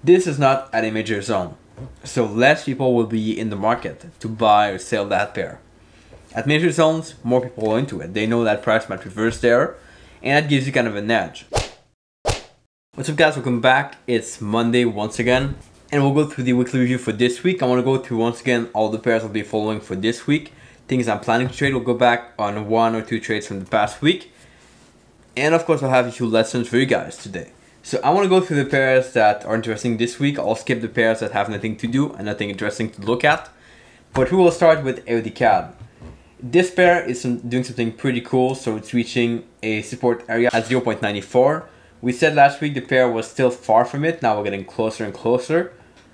This is not at a major zone, so less people will be in the market to buy or sell that pair. At major zones, more people are into it. They know that price might reverse there, and that gives you kind of an edge. What's up guys, welcome back. It's Monday once again, and we'll go through the weekly review for this week. I want to go through once again all the pairs I'll be following for this week. Things I'm planning to trade. We'll go back on 1 or 2 trades from the past week. And of course I'll have a few lessons for you guys today. So I want to go through the pairs that are interesting this week. I'll skip the pairs that have nothing to do and nothing interesting to look at. But we will start with Etienne Crete. This pair is doing something pretty cool, so it's reaching a support area at 0.94. We said last week the pair was still far from it. Now we're getting closer and closer.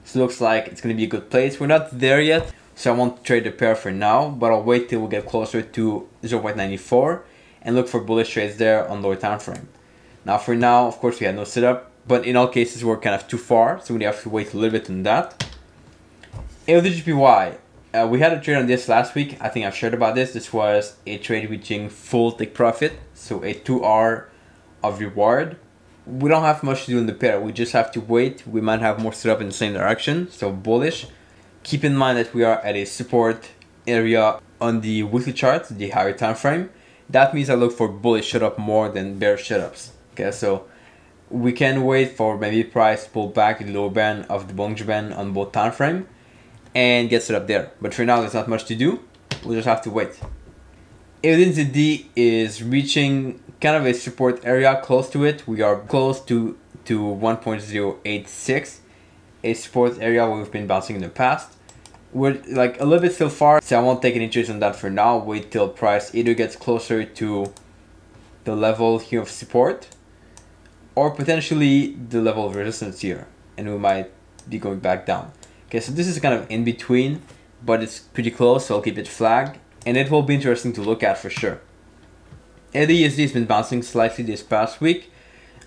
So it looks like it's going to be a good place. We're not there yet, so I won't trade the pair for now, but I'll wait till we get closer to 0.94 and look for bullish trades there on lower time frame. Now for now, of course, we had no setup, but in all cases we're kind of too far, so we have to wait a little bit on that. AUDJPY. We had a trade on this last week. I think I've shared about this. This was a trade reaching full take profit, so a 2R of reward. We don't have much to do in the pair. We just have to wait. We might have more setup in the same direction, so bullish. Keep in mind that we are at a support area on the weekly chart, the higher time frame. That means I look for bullish setup more than bearish setups. Okay, so we can wait for maybe price to pull back to the lower band of the Bollinger Band on both time frame and get set up there. But for now, there's not much to do. We'll just have to wait. AUDZD is reaching kind of a support area close to it. We are close to 1.086, a support area where we've been bouncing in the past. We're like a little bit still far, so I won't take any trades on that for now. Wait till price either gets closer to the level here of support or potentially the level of resistance here, and we might be going back down. Okay, so this is kind of in between, but it's pretty close, so I'll keep it flagged, and it will be interesting to look at for sure. AUDUSD has been bouncing slightly this past week.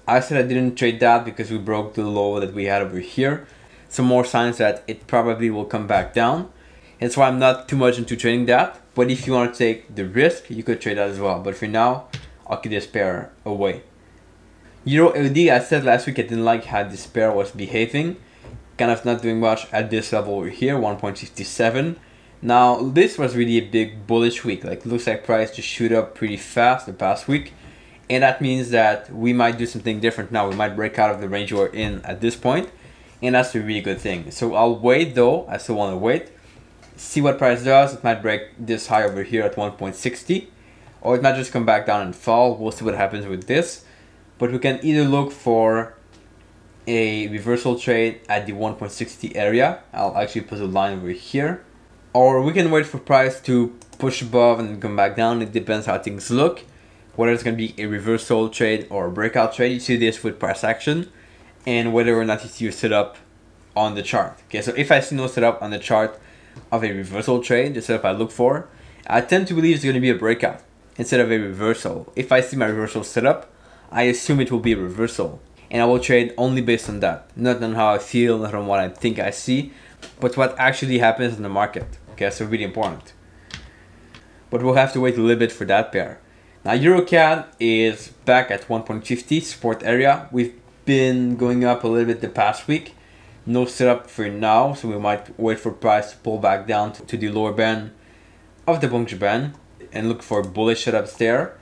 I said I didn't trade that because we broke the low that we had over here. Some more signs that it probably will come back down. That's why I'm not too much into trading that. But if you want to take the risk, you could trade that as well. But for now, I'll keep this pair away. Euro AUD, I said last week I didn't like how this pair was behaving. Kind of not doing much at this level over here, 1.57. Now, this was really a big bullish week. Like, looks like price just shoot up pretty fast the past week. And that means that we might do something different now. We might break out of the range we're in at this point. And that's a really good thing. So I'll wait though. I still want to wait. See what price does. It might break this high over here at 1.60. Or it might just come back down and fall. We'll see what happens with this. But we can either look for a reversal trade at the 1.60 area. I'll actually put a line over here. Or we can wait for price to push above and then come back down. It depends how things look. Whether it's going to be a reversal trade or a breakout trade. You see this with price action. And whether or not you see your setup on the chart. Okay, so if I see no setup on the chart of a reversal trade, the setup I look for, I tend to believe it's going to be a breakout instead of a reversal. If I see my reversal setup, I assume it will be a reversal. And I will trade only based on that. Not on how I feel, not on what I think I see, but what actually happens in the market. Okay, so really important. But we'll have to wait a little bit for that pair. Now EuroCAD is back at 1.50 support area. We've been going up a little bit the past week. No setup for now, so we might wait for price to pull back down to the lower band of the Bollinger Band and look for bullish setups there.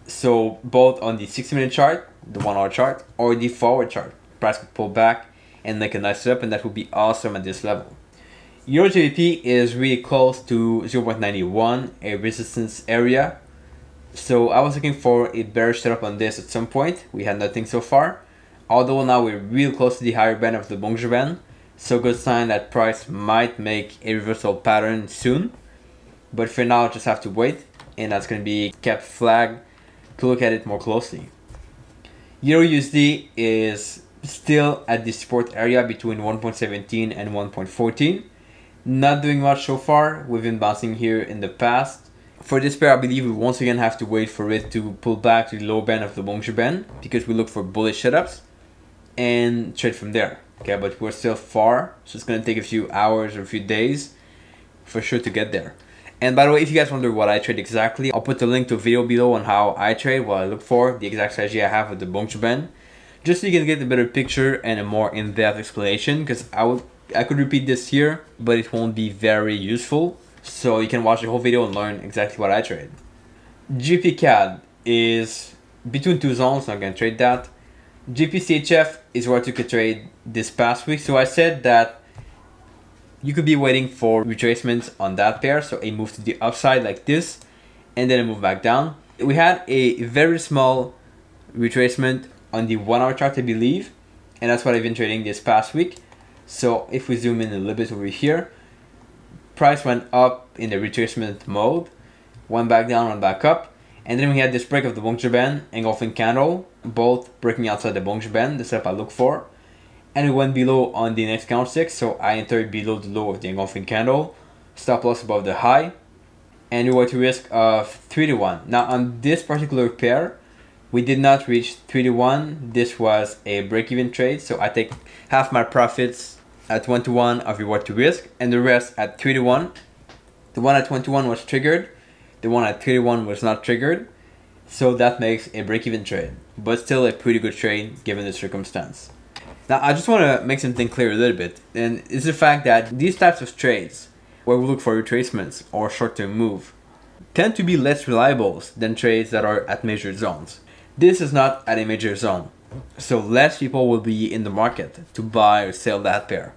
So both on the 60-minute chart, the 1 hour chart, or the forward chart, price could pull back and make a nice setup, and that would be awesome at this level. Euro GBP is really close to 0.91, a resistance area. So I was looking for a bearish setup on this at some point. We had nothing so far. Although now we're real close to the higher band of the Bollinger Band. So good sign that price might make a reversal pattern soon. But for now, just have to wait. And that's going to be kept flagged to look at it more closely. Euro USD is still at the support area between 1.17 and 1.14. Not doing much so far. We've been bouncing here in the past. For this pair, I believe we once again have to wait for it to pull back to the low band of the Bollinger Band because we look for bullish setups and trade from there. Okay, but we're still far, so it's going to take a few hours or a few days for sure to get there. And by the way, if you guys wonder what I trade exactly, I'll put the link to a video below on how I trade, what I look for, the exact strategy I have with the Bollinger Band. just so you can get a better picture and a more in-depth explanation, because I could repeat this here, but it won't be very useful. So you can watch the whole video and learn exactly what I trade. GPCAD is between two zones, I'm gonna trade that. GPCHF is where I took a trade this past week. So I said that you could be waiting for retracements on that pair, so a move to the upside like this, and then a move back down. We had a very small retracement on the 1 hour chart, I believe, and that's what I've been trading this past week. So if we zoom in a little bit over here, price went up in the retracement mode, went back down, went back up, and then we had this break of the Bollinger Band, engulfing candle, both breaking outside the Bollinger Band, the setup I look for. And it went below on the next candlestick, so I entered below the low of the engulfing candle, stop loss above the high, and we were at a risk of 3 to 1. Now on this particular pair, we did not reach 3 to 1. This was a break-even trade, so I take half my profits at 1 to 1 of reward to risk, and the rest at 3 to 1. The one at 1 to 1 was triggered, the one at 3 to 1 was not triggered, so that makes a break-even trade, but still a pretty good trade given the circumstance. Now, I just want to make something clear a little bit, and it's the fact that these types of trades, where we look for retracements or short-term move, tend to be less reliable than trades that are at major zones. This is not at a major zone, so less people will be in the market to buy or sell that pair.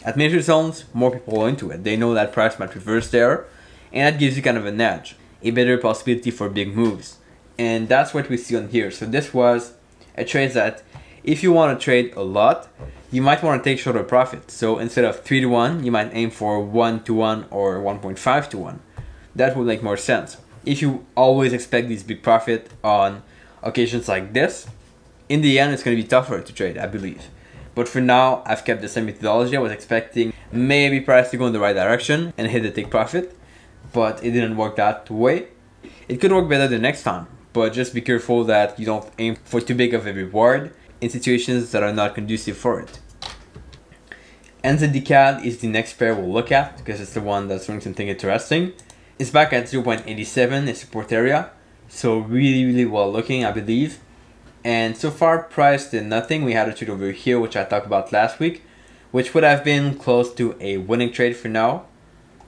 At major zones, more people are into it. They know that price might reverse there, and that gives you kind of an edge, a better possibility for big moves. And that's what we see on here. So this was a trade that, if you want to trade a lot, you might want to take shorter profit. So instead of 3 to 1, you might aim for 1 to 1 or 1.5 to 1. That would make more sense. If you always expect these big profit on occasions like this, in the end it's going to be tougher to trade, I believe. But for now, I've kept the same methodology. I was expecting maybe price to go in the right direction and hit the take profit, but it didn't work that way. It could work better the next time, but just be careful that you don't aim for too big of a reward in situations that are not conducive for it. NZD-CAD is the next pair we'll look at because it's the one that's doing something interesting. It's back at 0.87, a support area, so really well looking, I believe. And so far, price did nothing. We had a trade over here, which I talked about last week, which would have been close to a winning trade for now,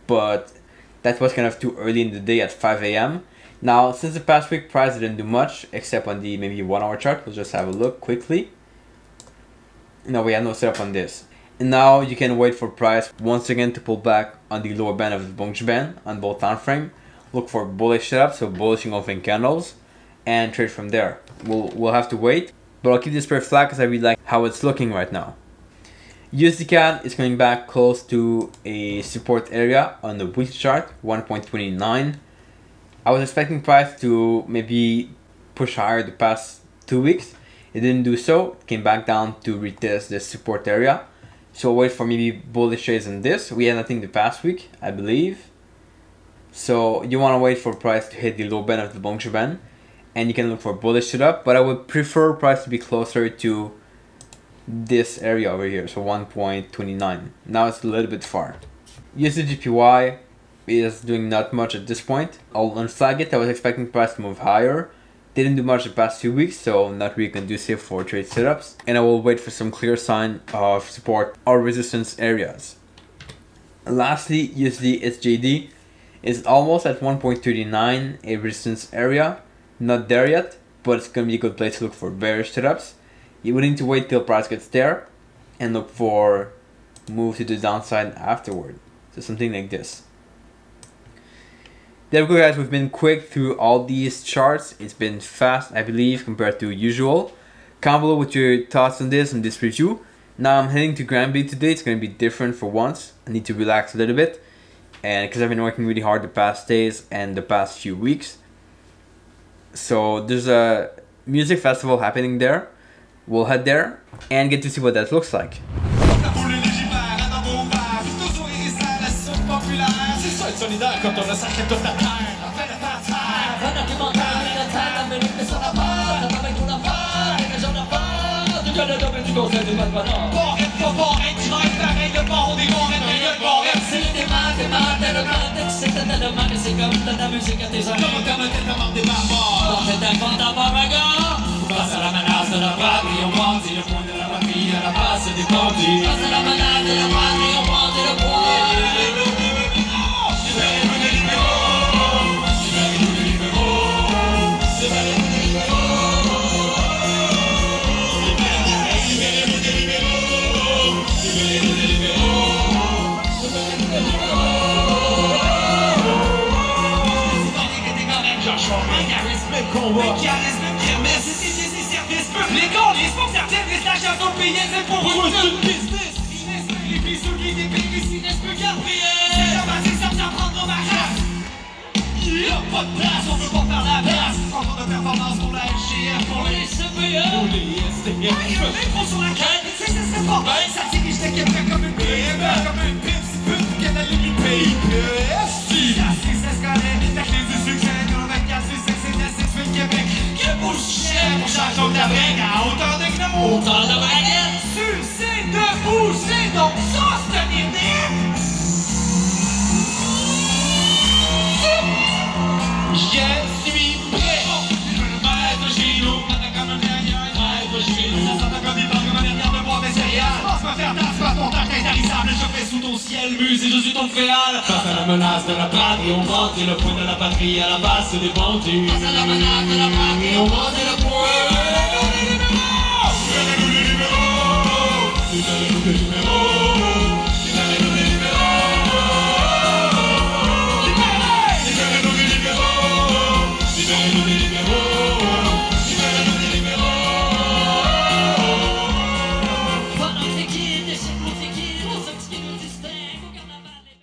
but that was kind of too early in the day at 5 AM. Now, since the past week, price didn't do much, except on the maybe 1 hour chart. We'll just have a look quickly. Now, we have no setup on this. And now you can wait for price once again to pull back on the lower band of the Bollinger Band on both time frame. Look for bullish setup, so bullish engulfing candles, and trade from there. We'll have to wait, but I'll keep this pair flat because I really like how it's looking right now. USD-CAD is coming back close to a support area on the weekly chart, 1.29. I was expecting price to maybe push higher the past 2 weeks. It didn't do so. It came back down to retest this support area. So wait for maybe bullish trades in this. We had nothing the past week, I believe. So you want to wait for price to hit the low band of the Bollinger Band, and you can look for bullish setup. But I would prefer price to be closer to this area over here, so 1.29. Now it's a little bit far. USD-JPY is doing not much at this point. I'll unflag it. I was expecting price to move higher. Didn't do much the past 2 weeks, so not really conducive for trade setups. And I will wait for some clear sign of support or resistance areas. And lastly, USD-SJD is almost at 1.39, a resistance area. Not there yet, but it's going to be a good place to look for bearish setups. You would need to wait till price gets there and look for move to the downside afterward. So something like this. There we go, guys. We've been quick through all these charts. It's been fast, I believe, compared to usual. Comment below with your thoughts on this review. Now I'm heading to Granby today. It's going to be different for once. I need to relax a little bit, and because I've been working really hard the past days and the past few weeks. So there's a music festival happening there. We'll head there and get to see what that looks like. Face à la menace de la patrie, on brandit le poing de la patrie à la face des bandits. Face à la menace de la patrie, on brandit le poing. Libérez-nous des libéraux. Libérez-nous des libéraux. Libérez-nous des libéraux. Libérez-nous des libéraux. Libérez-nous des libéraux. Libérez-nous des libéraux. C'est ton idée qui est correcte, Joshua. Un charisme combat. Un charisme kermesse. C'est service public. On lise pour certaines risques d'achat sur le pays. C'est pour vous, c'est une business. Les bisous qui dépillent ici, n'est-ce plus Gabriel? C'est la base, ça vient prendre ma race. Y'a pas de place, on veut pas faire la place. Concours de performance pour la LGF, pour les CPA, pour les STF. Y'a un micro sur la canne, c'est pas bien. Ça dirige les Québec comme une PME, comme une pimps, pute, qu'elle a limite pays. La 6 connaît, la clé du succès, 24, 6, c'est la 6 fait le Québec. Que beau chien, on change de la break à hauteur de gnommes. Hauteur de braguette. Succès de boucher, donc ça, c'est une idée. Je suis prêt. Je veux le mettre chez nous. Comme un maître chez nous. Ça sent comme il parle comme un dernier de boire des céréales. Pense me faire tasse, pas ton tâche intarissable. Je fais sous ton ciel, muse et je suis ton féal. Face à la menace de la patrie, on brandit le poing de la patrie à la base des bandits. Face à la menace de la patrie, on brandit le